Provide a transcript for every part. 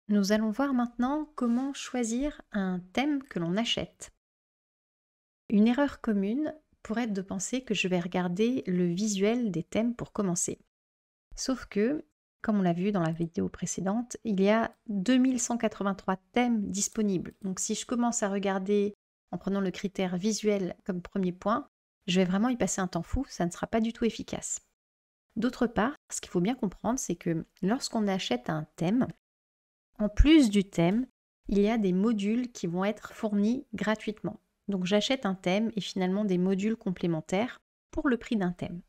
Nous allons voir maintenant comment choisir un thème que l'on achète. Une erreur commune pourrait être de penser que je vais regarder le visuel des thèmes pour commencer. Sauf que, comme on l'a vu dans la vidéo précédente, il y a 2183 thèmes disponibles. Donc si je commence à regarder en prenant le critère visuel comme premier point, je vais vraiment y passer un temps fou, ça ne sera pas du tout efficace. D'autre part, ce qu'il faut bien comprendre, c'est que lorsqu'on achète un thème, en plus du thème, il y a des modules qui vont être fournis gratuitement. Donc j'achète un thème et finalement des modules complémentaires pour le prix d'un thème.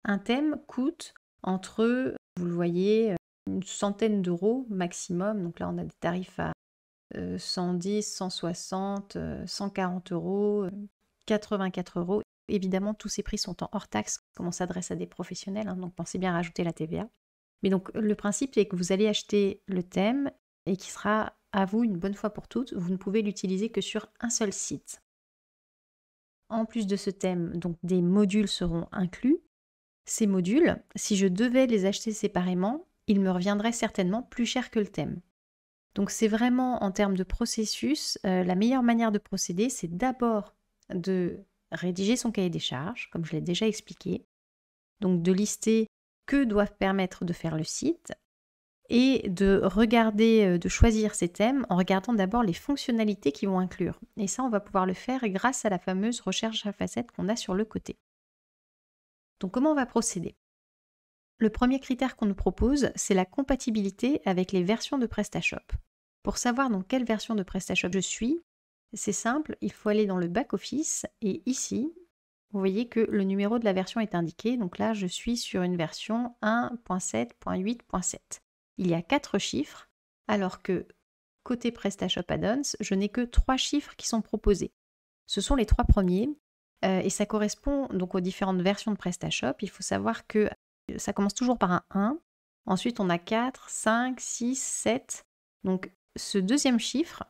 Un thème coûte entre, vous le voyez, une centaine d'euros maximum. Donc là, on a des tarifs à 110, 160, 140 euros, 84 euros. Évidemment, tous ces prix sont en hors taxe, comme on s'adresse à des professionnels, hein, donc pensez bien à rajouter la TVA. Mais donc le principe est que vous allez acheter le thème et qui sera à vous une bonne fois pour toutes. Vous ne pouvez l'utiliser que sur un seul site. En plus de ce thème, donc des modules seront inclus. Ces modules, si je devais les acheter séparément, ils me reviendraient certainement plus cher que le thème. Donc c'est vraiment en termes de processus, la meilleure manière de procéder, c'est d'abord de rédiger son cahier des charges, comme je l'ai déjà expliqué. Donc de lister que doivent permettre de faire le site et de regarder, de choisir ces thèmes en regardant d'abord les fonctionnalités qu'ils vont inclure. Et ça, on va pouvoir le faire grâce à la fameuse recherche à facettes qu'on a sur le côté. Donc comment on va procéder? Le premier critère qu'on nous propose, c'est la compatibilité avec les versions de PrestaShop. Pour savoir dans quelle version de PrestaShop je suis, c'est simple, il faut aller dans le back-office et ici, vous voyez que le numéro de la version est indiqué. Donc là, je suis sur une version 1.7.8.7. Il y a 4 chiffres, alors que côté PrestaShop Add-ons, je n'ai que 3 chiffres qui sont proposés. Ce sont les 3 premiers et ça correspond donc aux différentes versions de PrestaShop. Il faut savoir que ça commence toujours par un 1. Ensuite, on a 4, 5, 6, 7. Donc ce deuxième chiffre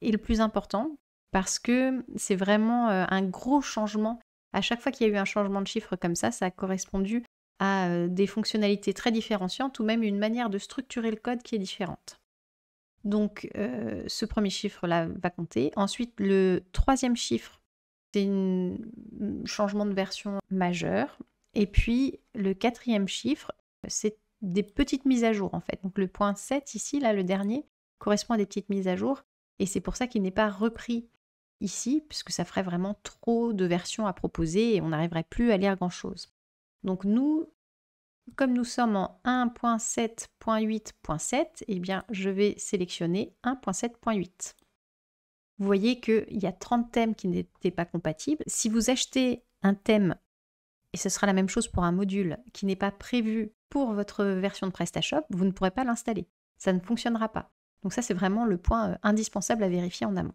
est le plus important parce que c'est vraiment un gros changement. À chaque fois qu'il y a eu un changement de chiffre comme ça a correspondu à des fonctionnalités très différenciantes ou même une manière de structurer le code qui est différente. Donc ce premier chiffre-là va compter. Ensuite, le troisième chiffre, c'est un changement de version majeur. Et puis le quatrième chiffre, c'est des petites mises à jour en fait. Donc le point 7 ici, là le dernier, correspond à des petites mises à jour. Et c'est pour ça qu'il n'est pas repris ici, puisque ça ferait vraiment trop de versions à proposer et on n'arriverait plus à lire grand-chose. Donc nous, comme nous sommes en 1.7.8.7, eh bien je vais sélectionner 1.7.8. Vous voyez qu'il y a 30 thèmes qui n'étaient pas compatibles. Si vous achetez un thème, et ce sera la même chose pour un module qui n'est pas prévu pour votre version de PrestaShop, vous ne pourrez pas l'installer. Ça ne fonctionnera pas. Donc ça, c'est vraiment le point indispensable à vérifier en amont.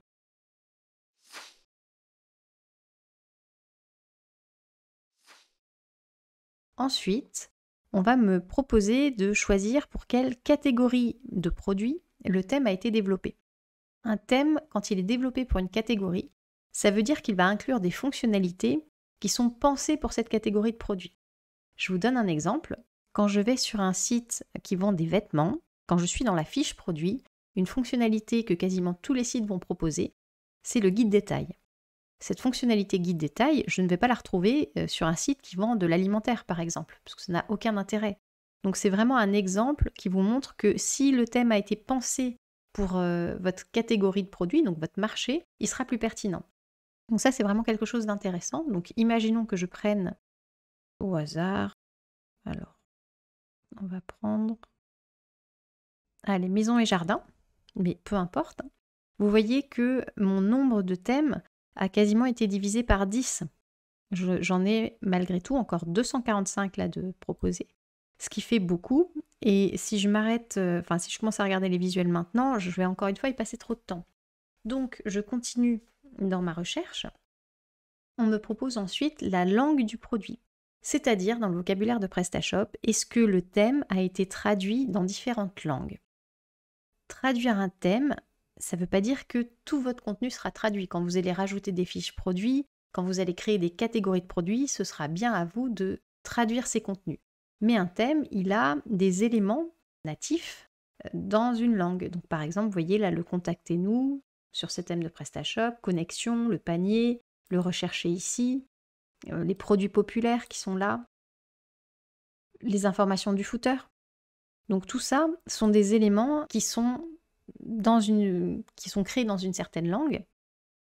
Ensuite, on va me proposer de choisir pour quelle catégorie de produits le thème a été développé. Un thème, quand il est développé pour une catégorie, ça veut dire qu'il va inclure des fonctionnalités qui sont pensées pour cette catégorie de produits. Je vous donne un exemple. Quand je vais sur un site qui vend des vêtements, quand je suis dans la fiche produit, une fonctionnalité que quasiment tous les sites vont proposer, c'est le guide détail. Cette fonctionnalité guide détail, je ne vais pas la retrouver sur un site qui vend de l'alimentaire par exemple, parce que ça n'a aucun intérêt. Donc c'est vraiment un exemple qui vous montre que si le thème a été pensé pour votre catégorie de produits, donc votre marché, il sera plus pertinent. Donc ça c'est vraiment quelque chose d'intéressant. Donc imaginons que je prenne au hasard, alors on va prendre les maisons et jardins, mais peu importe. Vous voyez que mon nombre de thèmes a quasiment été divisé par 10. J'en ai malgré tout encore 245 là de proposés, ce qui fait beaucoup. Et si je m'arrête, si je commence à regarder les visuels maintenant, je vais encore une fois y passer trop de temps. Donc je continue dans ma recherche. On me propose ensuite la langue du produit, c'est-à-dire dans le vocabulaire de PrestaShop, est-ce que le thème a été traduit dans différentes langues? Traduire un thème, ça ne veut pas dire que tout votre contenu sera traduit. Quand vous allez rajouter des fiches produits, quand vous allez créer des catégories de produits, ce sera bien à vous de traduire ces contenus. Mais un thème, il a des éléments natifs dans une langue. Donc par exemple, vous voyez là le contactez-nous sur ce thème de PrestaShop, connexion, le panier, le rechercher ici, les produits populaires qui sont là, les informations du footer. Donc tout ça sont des éléments qui sont créés dans une certaine langue.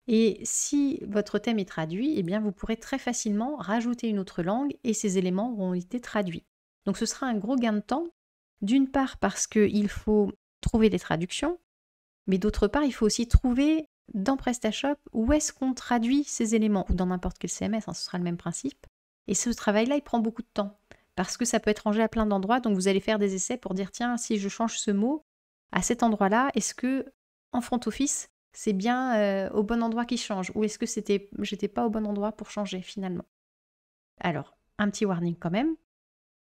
Et si votre thème est traduit, eh bien vous pourrez très facilement rajouter une autre langue et ces éléments auront été traduits. Donc ce sera un gros gain de temps, d'une part parce qu'il faut trouver des traductions, mais d'autre part, il faut aussi trouver dans PrestaShop où est-ce qu'on traduit ces éléments, ou dans n'importe quel CMS, ce sera le même principe. Et ce travail-là, il prend beaucoup de temps, parce que ça peut être rangé à plein d'endroits, donc vous allez faire des essais pour dire, tiens, si je change ce mot à cet endroit-là, est-ce que en front office, c'est bien au bon endroit qu'il change, ou est-ce que j'étais pas au bon endroit pour changer finalement? Alors, un petit warning quand même.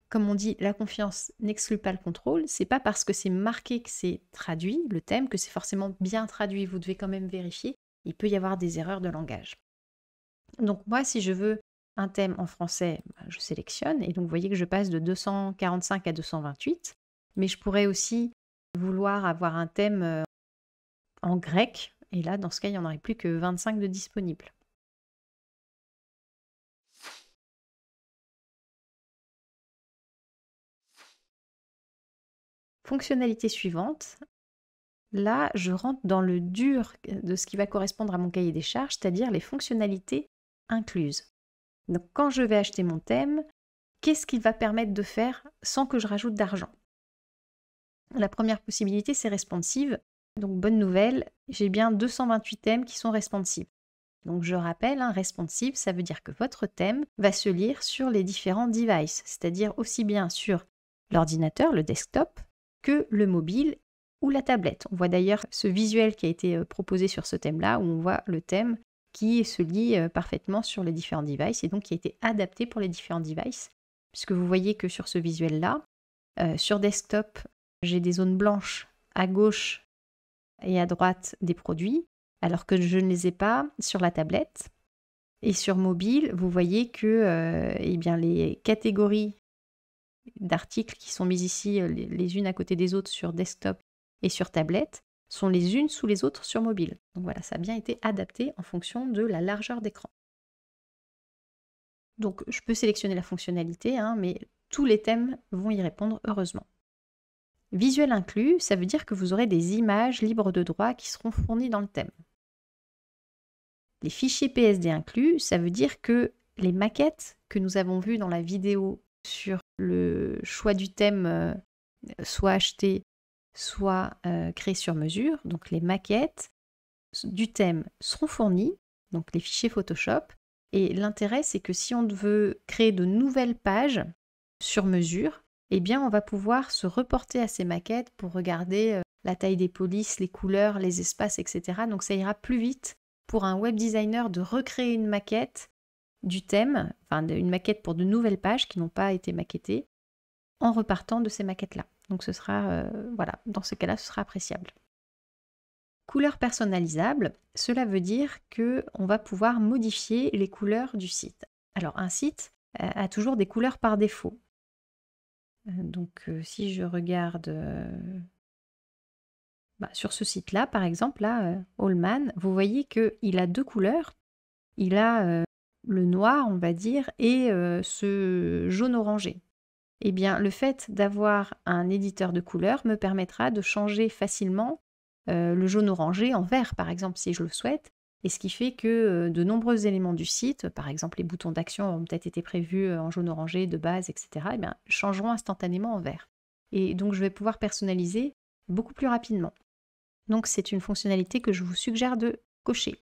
Comme on dit, la confiance n'exclut pas le contrôle. C'est pas parce que c'est marqué que c'est traduit, le thème, que c'est forcément bien traduit. Vous devez quand même vérifier. Il peut y avoir des erreurs de langage. Donc moi, si je veux un thème en français, je sélectionne. Et donc vous voyez que je passe de 245 à 228. Mais je pourrais aussi vouloir avoir un thème en grec. Et là, dans ce cas, il n'y en aurait plus que 25 de disponibles. Fonctionnalité suivante. Là, je rentre dans le dur de ce qui va correspondre à mon cahier des charges, c'est-à-dire les fonctionnalités incluses. Donc quand je vais acheter mon thème, qu'est-ce qu'il va permettre de faire sans que je rajoute d'argent? La première possibilité, c'est responsive. Donc bonne nouvelle, j'ai bien 228 thèmes qui sont responsives. Donc je rappelle, responsive, ça veut dire que votre thème va se lire sur les différents devices, c'est-à-dire aussi bien sur l'ordinateur, le desktop, que le mobile ou la tablette. On voit d'ailleurs ce visuel qui a été proposé sur ce thème-là, où on voit le thème qui se lit parfaitement sur les différents devices et donc qui a été adapté pour les différents devices. Puisque vous voyez que sur ce visuel-là, sur desktop, j'ai des zones blanches à gauche et à droite des produits, alors que je ne les ai pas sur la tablette. Et sur mobile, vous voyez que les catégories d'articles qui sont mises ici les unes à côté des autres sur desktop et sur tablette sont les unes sous les autres sur mobile. Donc voilà, ça a bien été adapté en fonction de la largeur d'écran. Donc je peux sélectionner la fonctionnalité, mais tous les thèmes vont y répondre heureusement. Visuel inclus, ça veut dire que vous aurez des images libres de droit qui seront fournies dans le thème. Les fichiers PSD inclus, ça veut dire que les maquettes que nous avons vues dans la vidéo sur le choix du thème soit acheté, soit créé sur mesure, donc les maquettes du thème seront fournies, donc les fichiers Photoshop. Et l'intérêt, c'est que si on veut créer de nouvelles pages sur mesure, eh bien, on va pouvoir se reporter à ces maquettes pour regarder la taille des polices, les couleurs, les espaces, etc. Donc ça ira plus vite pour un web designer de recréer une maquette du thème, enfin une maquette pour de nouvelles pages qui n'ont pas été maquettées, en repartant de ces maquettes-là. Donc ce sera, dans ce cas-là, ce sera appréciable. Couleurs personnalisables, cela veut dire qu'on va pouvoir modifier les couleurs du site. Alors un site a toujours des couleurs par défaut. Donc si je regarde sur ce site-là, par exemple, là, Allman, vous voyez qu'il a deux couleurs. Il a le noir, on va dire, et ce jaune orangé. Eh bien, le fait d'avoir un éditeur de couleurs me permettra de changer facilement le jaune orangé en vert, par exemple, si je le souhaite. Et ce qui fait que de nombreux éléments du site, par exemple les boutons d'action ont peut-être été prévus en jaune orangé de base, etc., eh bien, changeront instantanément en vert. Et donc, je vais pouvoir personnaliser beaucoup plus rapidement. Donc, c'est une fonctionnalité que je vous suggère de cocher.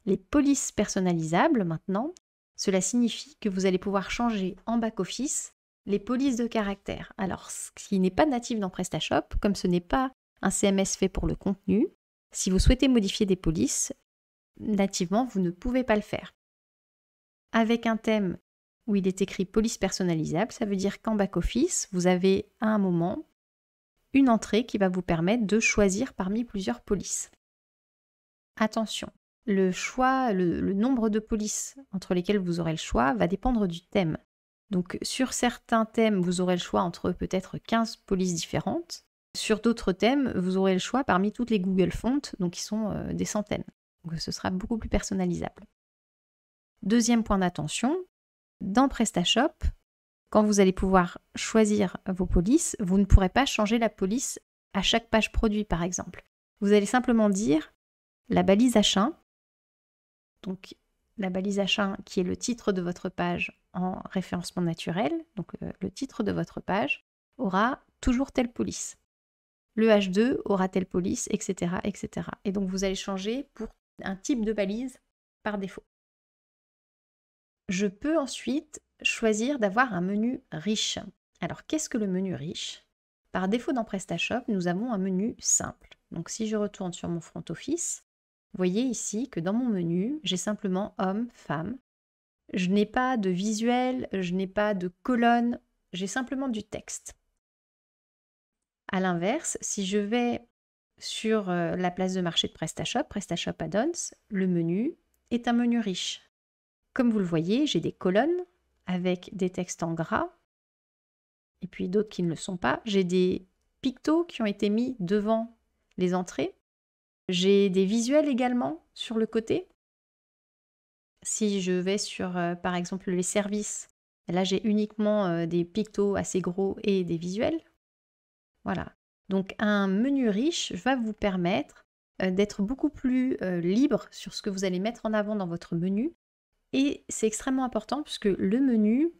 Les polices personnalisables, maintenant, cela signifie que vous allez pouvoir changer en back-office les polices de caractères. Alors, ce qui n'est pas natif dans PrestaShop, comme ce n'est pas un CMS fait pour le contenu, si vous souhaitez modifier des polices, nativement, vous ne pouvez pas le faire. Avec un thème où il est écrit police personnalisable, ça veut dire qu'en back-office, vous avez à un moment une entrée qui va vous permettre de choisir parmi plusieurs polices. Attention, le choix, le nombre de polices entre lesquelles vous aurez le choix va dépendre du thème. Donc sur certains thèmes, vous aurez le choix entre peut-être 15 polices différentes. Sur d'autres thèmes, vous aurez le choix parmi toutes les Google Fonts, donc qui sont des centaines. Donc ce sera beaucoup plus personnalisable. Deuxième point d'attention, dans PrestaShop, quand vous allez pouvoir choisir vos polices, vous ne pourrez pas changer la police à chaque page produit, par exemple. Vous allez simplement dire la balise H1, donc la balise H1 qui est le titre de votre page en référencement naturel, donc le titre de votre page, aura toujours telle police. Le H2 aura telle police, etc., etc. Et donc vous allez changer pour un type de balise par défaut. Je peux ensuite choisir d'avoir un menu riche. Alors qu'est-ce que le menu riche? Par défaut dans PrestaShop, nous avons un menu simple. Donc si je retourne sur mon front office, vous voyez ici que dans mon menu, j'ai simplement homme, femme. Je n'ai pas de visuel, je n'ai pas de colonne, j'ai simplement du texte. À l'inverse, si je vais sur la place de marché de PrestaShop, PrestaShop Add-ons, le menu est un menu riche. Comme vous le voyez, j'ai des colonnes avec des textes en gras, et puis d'autres qui ne le sont pas. J'ai des pictos qui ont été mis devant les entrées. J'ai des visuels également sur le côté. Si je vais sur, par exemple, les services, là j'ai uniquement des pictos assez gros et des visuels. Voilà. Donc un menu riche va vous permettre d'être beaucoup plus libre sur ce que vous allez mettre en avant dans votre menu. Et c'est extrêmement important puisque le menu,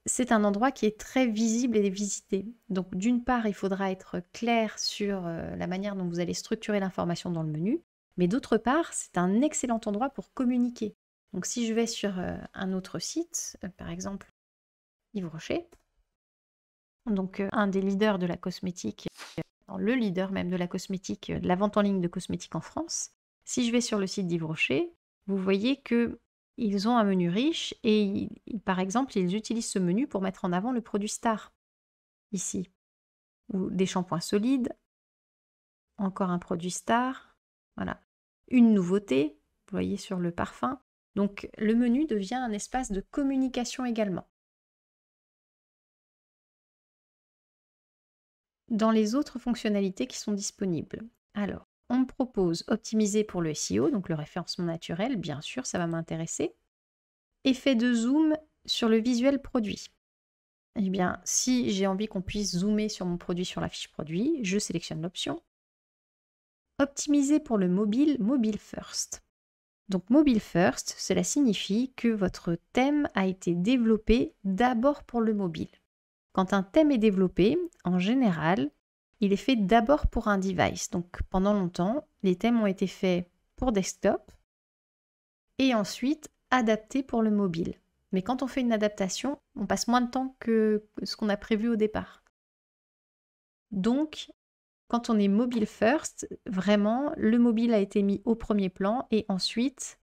c'est un endroit qui est très visible et visité. Donc d'une part, il faudra être clair sur la manière dont vous allez structurer l'information dans le menu, mais d'autre part, c'est un excellent endroit pour communiquer. Donc si je vais sur un autre site, par exemple Yves Rocher, donc un des leaders de la cosmétique, le leader même de la cosmétique, de la vente en ligne de cosmétiques en France, si je vais sur le site d'Yves Rocher, vous voyez que ils ont un menu riche et par exemple, ils utilisent ce menu pour mettre en avant le produit star, ici. Ou des shampoings solides, encore un produit star, voilà. Une nouveauté, vous voyez sur le parfum. Donc le menu devient un espace de communication également. Dans les autres fonctionnalités qui sont disponibles, alors, on me propose optimiser pour le SEO, donc le référencement naturel, bien sûr, ça va m'intéresser. Effet de zoom sur le visuel produit. Eh bien, si j'ai envie qu'on puisse zoomer sur mon produit sur la fiche produit, je sélectionne l'option. Optimiser pour le mobile, mobile first. Donc mobile first, cela signifie que votre thème a été développé d'abord pour le mobile. Quand un thème est développé, en général, il est fait d'abord pour un device. Donc pendant longtemps, les thèmes ont été faits pour desktop et ensuite adaptés pour le mobile. Mais quand on fait une adaptation, on passe moins de temps que ce qu'on a prévu au départ. Donc, quand on est mobile first, vraiment, le mobile a été mis au premier plan et ensuite,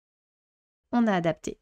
on a adapté.